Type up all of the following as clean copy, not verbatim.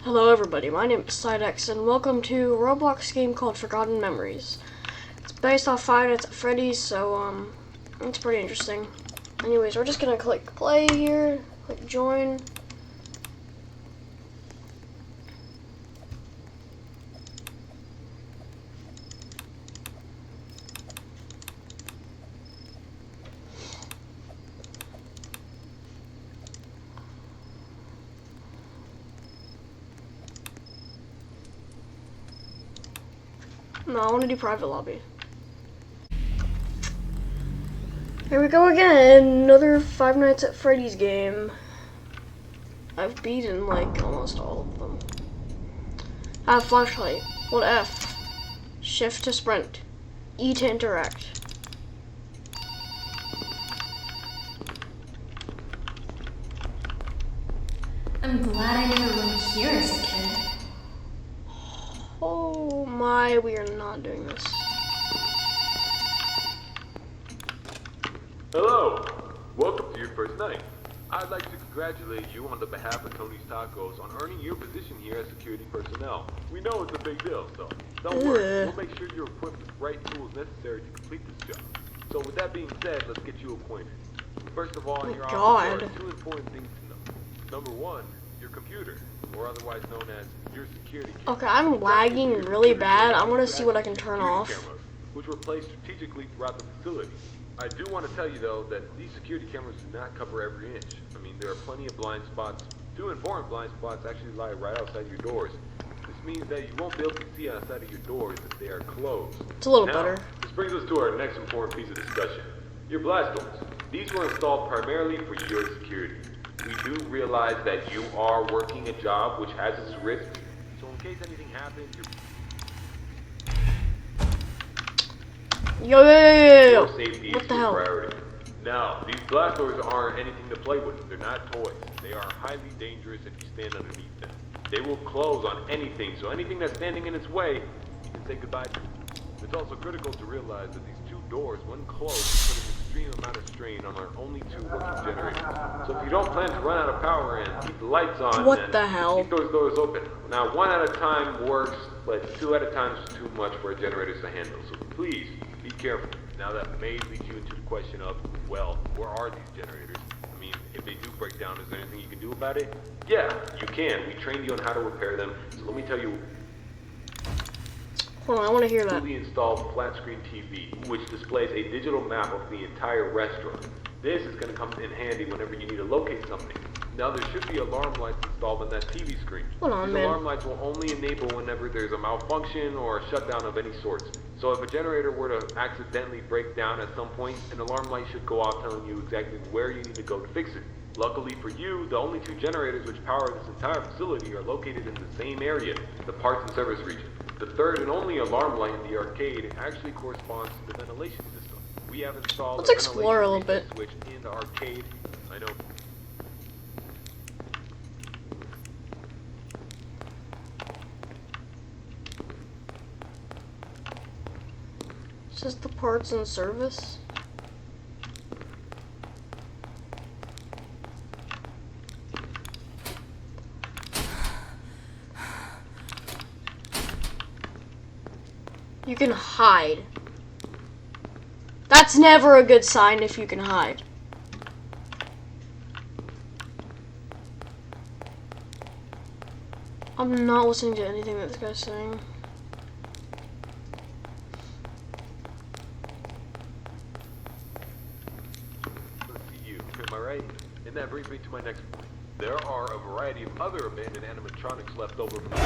Hello everybody, my name is Sidex and welcome to a Roblox game called Forgotten Memories. It's based off Five Nights at Freddy's, so it's pretty interesting. Anyways, we're just gonna click play here, click join. No, I want to do private lobby. Here we go again, another Five Nights at Freddy's game. I've beaten like almost all of them. Have flashlight. Hold F. Shift to sprint. E to interact. I'm glad I never went here as a kid. Oh my, we are not doing this. Hello, welcome to your first night. I'd like to congratulate you on the behalf of Tony's Tacos on earning your position here as security personnel. We know it's a big deal, so don't worry. We'll make sure you're equipped with the right tools necessary to complete this job. So with that being said, let's get you acquainted. First of all, in your office, there are two important things to know. Number one, your computer, or otherwise known as your security camera. Okay, I'm lagging really bad. I want to see what I can turn off. Cameras, which were placed strategically throughout the facility. I do want to tell you though that these security cameras do not cover every inch. I mean, there are plenty of blind spots. Two important blind spots actually lie right outside your doors. This means that you won't be able to see outside of your doors if they are closed. It's a little Now, better. This brings us to our next important piece of discussion. Your blast doors. These were installed primarily for your security. We do realize that you are working a job which has its risks, so in case anything happens, Yo. your safety What is the your hell? priority. Now, these blast doors aren't anything to play with. They're not toys. They are highly dangerous if you stand underneath them. They will close on anything, so anything that's standing in its way, you can say goodbye to. It's also critical to realize that these two doors, when closed, put an extreme amount of strain on our only two working generators. So if you don't plan to run out of power and keep the lights on, What the hell? keep those doors open. Now, one at a time works, but two at a time is too much for our generators to handle. So please, be careful. Now that may lead you into the question of, well, where are these generators? I mean, if they do break down, is there anything you can do about it? Yeah, you can. We trained you on how to repair them. So let me tell you. Hold on, I want to hear that. Newly installed flat screen TV, which displays a digital map of the entire restaurant. This is going to come in handy whenever you need to locate something. Now there should be alarm lights installed on that TV screen. Hold on, These man. alarm lights will only enable whenever there's a malfunction or a shutdown of any sort. So if a generator were to accidentally break down at some point, an alarm light should go off telling you exactly where you need to go to fix it. Luckily for you, the only two generators which power this entire facility are located in the same area, the parts and service region. The third and only alarm light in the arcade actually corresponds to the ventilation system. We have installed Let's explore a little bit. switch in the arcade. I know. It's just the parts and service. You can hide. That's never a good sign if you can hide. I'm not listening to anything that this guy's saying. Let's see you. Am I right? And that brings me to my next point. There are a variety of other abandoned animatronics left over from the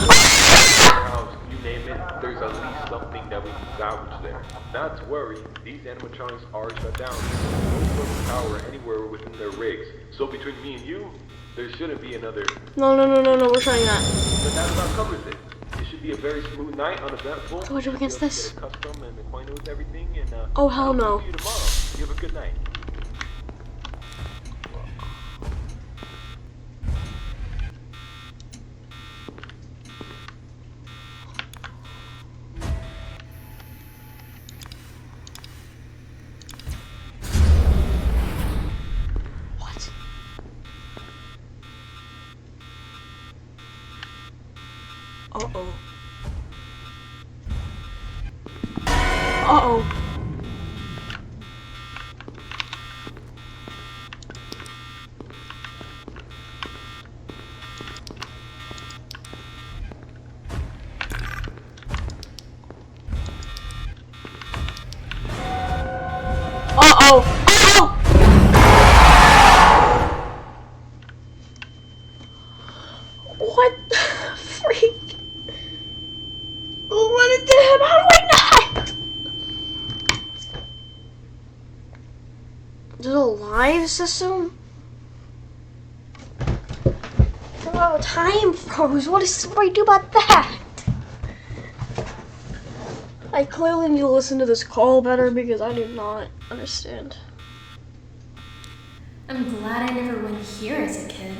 warehouse, you name it, there's at least something that we can salvage there. Not to worry, these animatronics are shut down. No source of power anywhere within their rigs. So between me and you, there shouldn't be another. No, we're trying that. But that about covers it. It should be a very smooth night, uneventful. What do I do against this? Get accustomed and acquainted with everything, and Oh, hell I'll no. see you tomorrow. You have a good night. What? Uh-oh. Uh-oh. Uh-oh. Uh-oh! What the freak? What did him? How do I not? Is it a live system? Oh, time froze. What do I do about that? I clearly need to listen to this call better because I do not understand. I'm glad I never went here as a kid.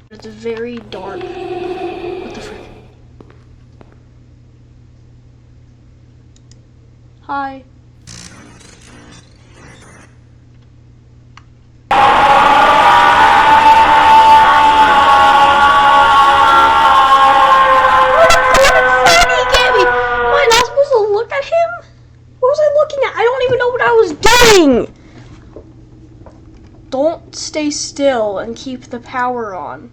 It's very dark. What the frick? Hi. Don't stay still and keep the power on.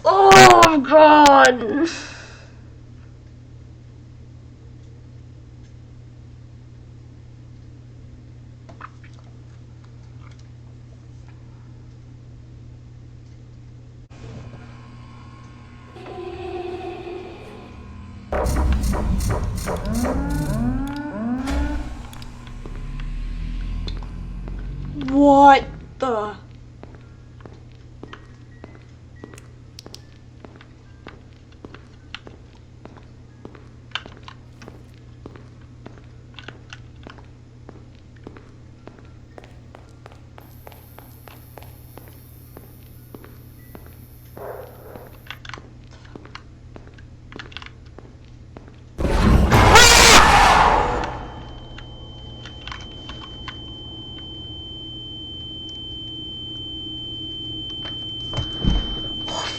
Oh god! What the?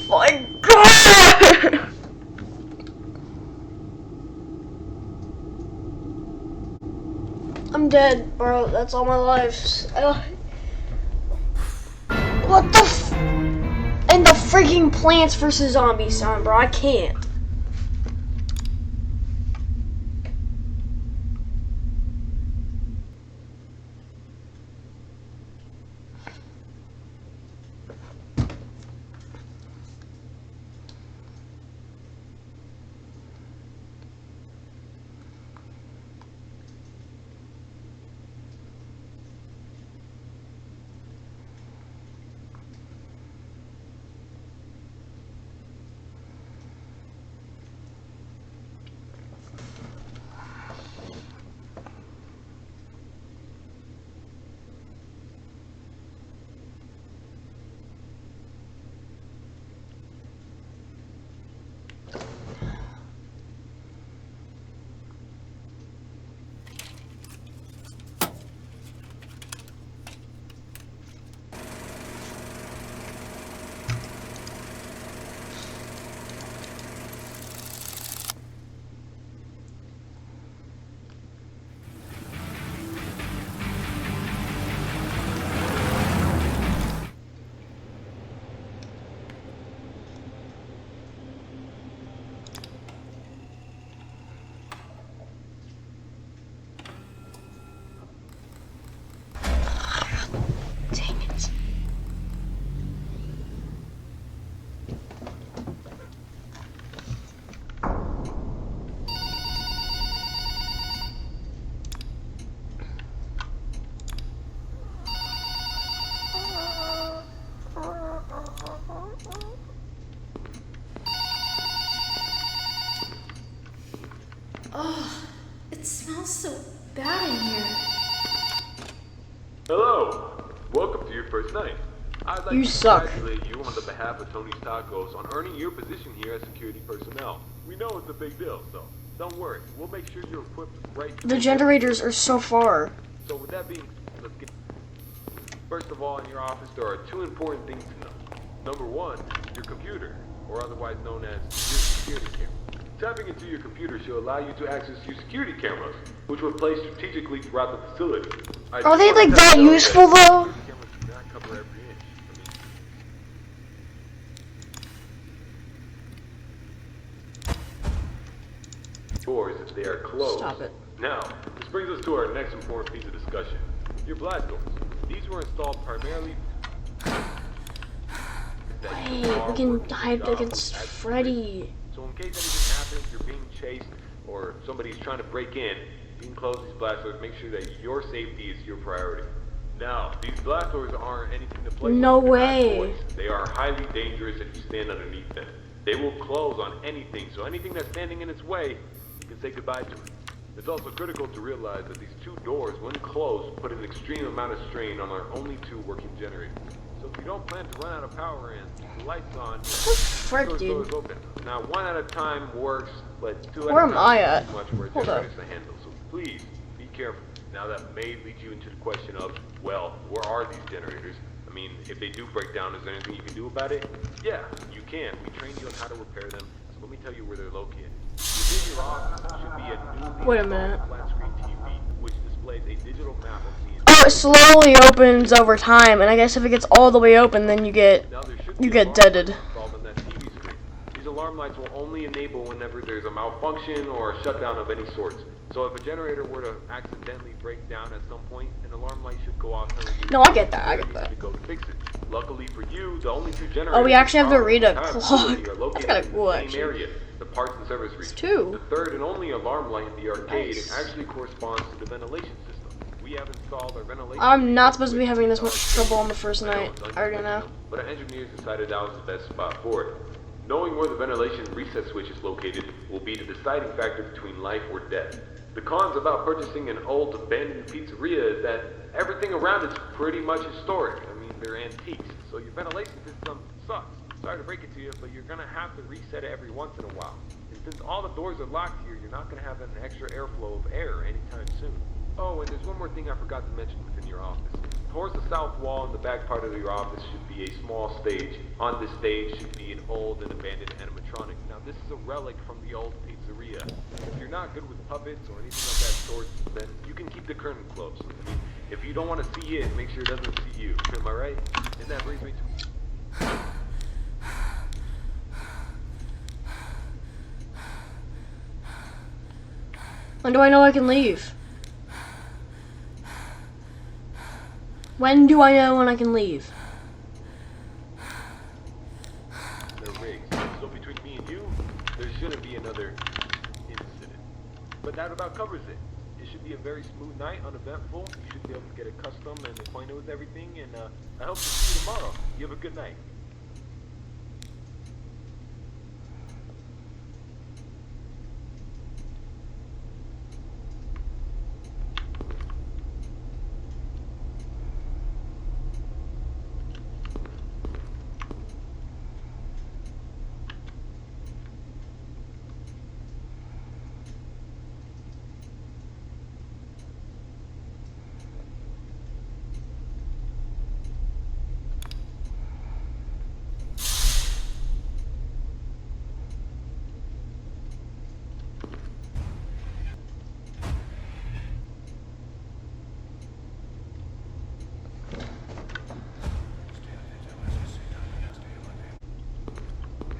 My god! I'm dead, bro. That's all my life. What the f- And the freaking Plants vs. Zombies sound, bro. I can't. Dang it. Oh, it smells so bad in here. Hello. Welcome to your first night. I'd like You to suck. congratulate you on the behalf of Tony's Tacos on earning your position here as security personnel. We know it's a big deal, so don't worry. We'll make sure you're equipped right. The generators are so far. So with that being, let's get. First of all, in your office, there are two important things to know. Number one, your computer, or otherwise known as your security camera. Tapping into your computer should allow you to access your security cameras, which were placed strategically throughout the facility. Are they like that useful though? Security cameras do not cover every inch. Doors if they are closed. Stop it. Now, this brings us to our next important piece of discussion. Your blast doors. These were installed primarily. Wait, we can hide against Freddy. So in case anything happens, you're being chased, or somebody's trying to break in, you can close these blast doors. Make sure that your safety is your priority. Now, these blast doors aren't anything to play with. No They're not way. toys. They are highly dangerous if you stand underneath them. They will close on anything, so anything that's standing in its way, you can say goodbye to it. It's also critical to realize that these two doors, when closed, put an extreme amount of strain on our only two working generators. So if you don't plan to run out of power and keep the lights on, Frick, those doors dude. open. Now, one at a time works, but two Where at a am time I is at? too much for a Hold generator up. to handle. So please, be careful. Now that may lead you into the question of, well, where are these generators? I mean, if they do break down, is there anything you can do about it? Yeah, you can. We train you on how to repair them, so let me tell you where they're located. Within your office should be a newly Wait a minute. flat screen TV, which displays a digital map of the Oh, it slowly opens over time, and I guess if it gets all the way open, then you get Now, there should you be get alarm deaded. lights installed on that TV screen. These alarm lights will only enable whenever there's a malfunction or a shutdown of any sort. So if a generator were to accidentally break down at some point, an alarm light should go off telling you No, I get that. I get where that. you need to go to fix it. Luckily for you, the only two generators Oh, we actually have to in read our a entire clock. facility are That's located kinda in cool, the same actually. area, the parts and service region. two. The third and only alarm light in the arcade Nice. actually corresponds to the ventilation system. We have installed our ventilation. I'm not supposed to be system having this with much trouble on the first I know night. it's I already know. unconventional, but our engineers decided that was the best spot for it. Knowing where the ventilation reset switch is located will be the deciding factor between life or death. The cons about purchasing an old abandoned pizzeria is that everything around it's pretty much historic. I mean, they're antiques, so your ventilation system sucks. Sorry to break it to you, but you're gonna have to reset it every once in a while. And since all the doors are locked here, you're not gonna have an extra airflow of air anytime soon. Oh, and there's one more thing I forgot to mention within your office. Towards the south wall in the back part of your office should be a small stage. On this stage should be an old and abandoned animatronic. Now this is a relic from the old pizzeria. If you're not good with puppets or anything of that sort, then you can keep the curtain closed. I mean, if you don't want to see it, make sure it doesn't see you. Am I right? And that brings me to... When do I know I can leave? When do I know when I can leave? They're rigged. So between me and you, there shouldn't be another incident. But that about covers it. It should be a very smooth night, uneventful. You should be able to get accustomed and acquainted with everything. And I hope to see you tomorrow. You have a good night.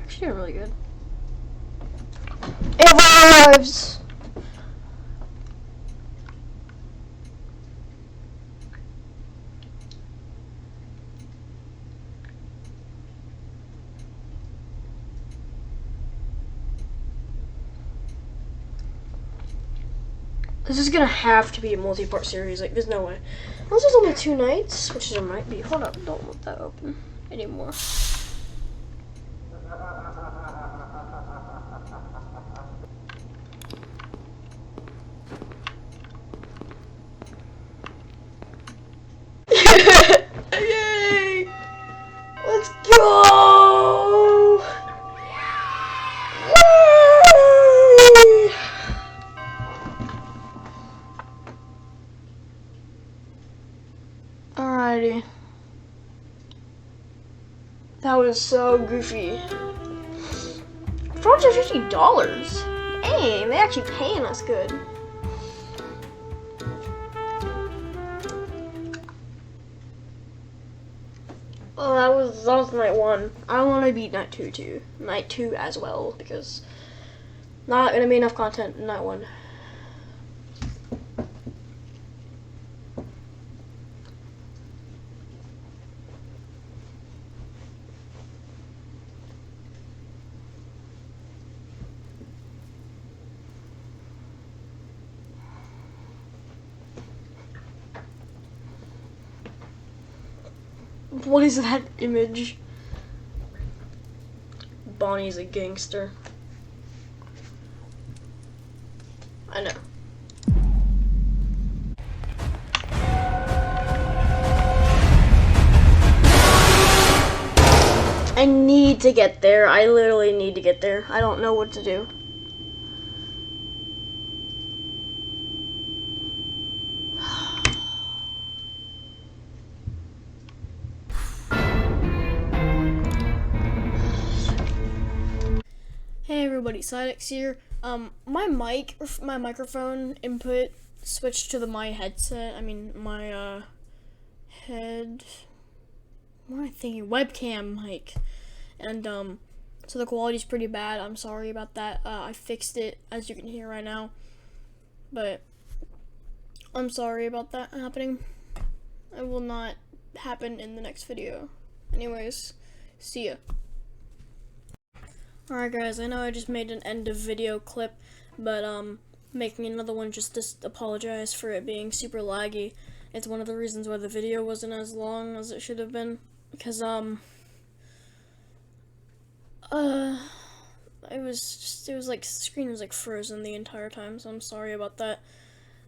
Actually, doing really good. It lives! This is gonna have to be a multi-part series. Like, there's no way. Unless there's only 2 nights, which there might be. Hold up, don't want that open anymore. Yay! Let's go! Yay! Alrighty. That was so goofy. $450? Dang, they actually paying us good. Well, that was night 1. I want to beat night 2 too. Night 2 as well, because not gonna be enough content in night 1. What is that image? Bonnie's a gangster. I know. I need to get there. I literally need to get there. I don't know what to do. Hey everybody, Sidex here. My microphone input switched to my headset. I mean, my what am I thinking? Webcam mic, and so the quality's pretty bad. I'm sorry about that. I fixed it, as you can hear right now, but I'm sorry about that happening. It will not happen in the next video. Anyways, see ya. Alright guys, I know I just made an end of video clip, but making another one just to apologize for it being super laggy. It's one of the reasons why the video wasn't as long as it should have been, because it was like, the screen was like frozen the entire time, so I'm sorry about that.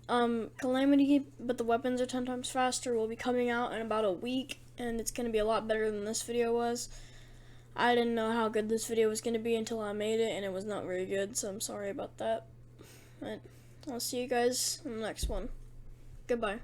Calamity, but the weapons are 10 times faster, will be coming out in about a week, and it's gonna be a lot better than this video was. I didn't know how good this video was going to be until I made it, and it was not very good, so I'm sorry about that. But I'll see you guys in the next one. Goodbye.